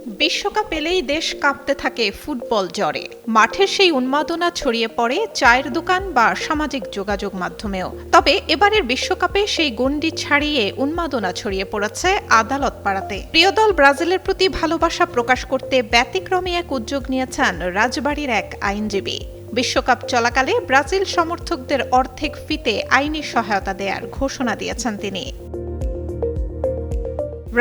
বিশ্বকাপ এলেই দেশ কাঁপতে থাকে ফুটবল জ্বরে। মাঠের সেই উন্মাদনা ছড়িয়ে পড়ে চায়ের দোকান বা সামাজিক যোগাযোগ মাধ্যমেও। তবে এবারের বিশ্বকাপে সেই গণ্ডি ছাড়িয়ে উন্মাদনা ছড়িয়ে পড়েছে আদালত পাড়াতে। প্রিয় দল ব্রাজিলের প্রতি ভালোবাসা প্রকাশ করতে ব্যতিক্রমী এক উদ্যোগ নিয়েছেন রাজবাড়ীর এক আইনজীবী। বিশ্বকাপ চলাকালে ব্রাজিল সমর্থকদের অর্ধেক ফিতে আইনি সহায়তা দেওয়ার ঘোষণা দিয়েছেন তিনি।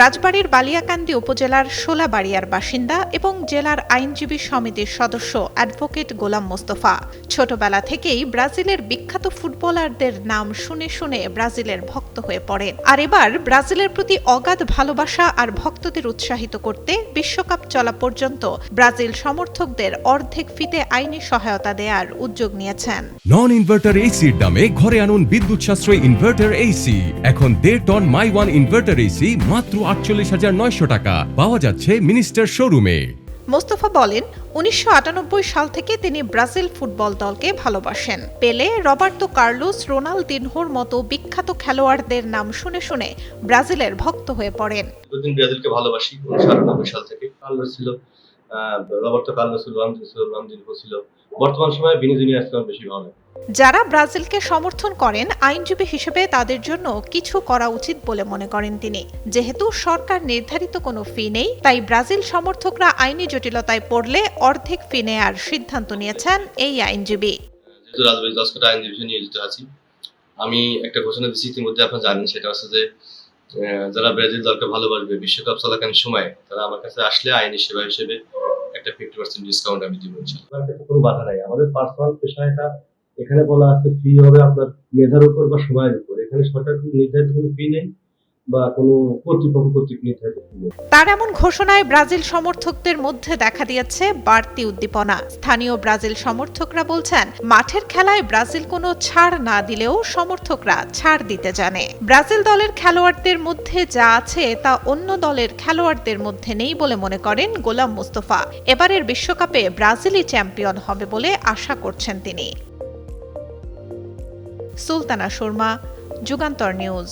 রাজবাড়ীর বালিয়াকান্দি উপজেলার শোলাবাড়িয়ার বাসিন্দা এবং জেলার আইনজীবী সমিতির সদস্য অ্যাডভোকেট গোলাম মোস্তফা ছোটবেলা থেকেই ব্রাজিলের বিখ্যাত ফুটবলারদের নাম শুনে শুনে ব্রাজিলের ভক্ত হয়ে পড়েন। আর এবার ব্রাজিলের প্রতি অগাধ ভালোবাসা আর ভক্তদের উৎসাহিত করতে বিশ্বকাপ চলা পর্যন্ত ব্রাজিল সমর্থকদের অর্ধেক ফিতে আইনি সহায়তা দেওয়ার উদ্যোগ নিয়েছেন। নন ইনভার্টার এসির দামে ঘরে আনুন বিদ্যুৎ সাশ্রয়ী ইনভার্টার এসি। এখন 1.5 ton my one inverter AC মাত্র 48,900 টাকা পাওয়া যাচ্ছে মিনিস্টার শোরুমে। মোস্তফা বলেন, 1998 সাল থেকে তিনি ব্রাজিল ফুটবল দলকে ভালোবাসেন। পেলে, রবার্তো কার্লোস, রোনালদিনহোর মতো বিখ্যাত খেলোয়াড়দের নাম শুনে শুনে ব্রাজিলের ভক্ত হয়ে পড়েন। দীর্ঘদিন ব্রাজিলকে ভালোবাসি। 1998 সাল থেকে কার্লোস ছিল, রবার্তো কার্লোস ছিল, রোনালদিনহো ছিল। বর্তমান সময়ে ভিনিসিয়াস বেশি ভালো। যারা ব্রাজিলকে সমর্থন করেন, আইনজীবী হিসেবে তাদের জন্য কিছু করা উচিত বলে মনে করেন তিনি। যেহেতু সরকার নির্ধারিত কোনো ফি নেই, তাই ব্রাজিল সমর্থকরা আইনি জটিলতায় পড়লে অর্ধেক ফি নেয়ার সিদ্ধান্ত নিয়েছেন এই আইনজীবী। যেহেতু রাজবাড়ী 10 আইনজীবী হিসেবে নিয়োজিত আছি, আমি একটা ঘোষণা দিচ্ছি, ইতিমধ্যে আপনারা জানেন, সেটা হচ্ছে যে যারা ব্রাজিল দলকে ভালোবাসবে বিশ্বকাপ চলাকালীন সময়ে তারা আমার কাছে আসলে আইনি সেবা হিসেবে একটা 50% ডিসকাউন্ট আমি দিব ইনশাআল্লাহ। কোনো বাধা নাই। আমাদের পার্সোনাল পেশা এটা। এখানে বলা আছে ফি হবে আপনার মেধার উপর বা সময়ের উপর। এখানে সরকার নির্ধারিত কোনো ফি নেই বা কোনো কর্তৃপক্ষ কর্তৃক নির্ধারিত ফি নেই। তার এমন ঘোষণায় ব্রাজিল সমর্থকদের মধ্যে দেখা দিয়েছে বাড়তি উদ্দীপনা। স্থানীয় ব্রাজিল সমর্থকরা বলছেন, মাঠের খেলায় ব্রাজিল কোনো ছাড় না দিলেও সমর্থকরা ছাড় দিতে জানে। ব্রাজিল দলের খেলোয়াড়দের মধ্যে যা আছে তা অন্য দলের খেলোয়াড়দের মধ্যে নেই বলে মনে করেন গোলাম মোস্তফা। এবারের বিশ্বকাপে ব্রাজিলই চ্যাম্পিয়ন হবে বলে আশা করছেন তিনি। সুলতানা শর্মা, যুগান্তর নিউজ।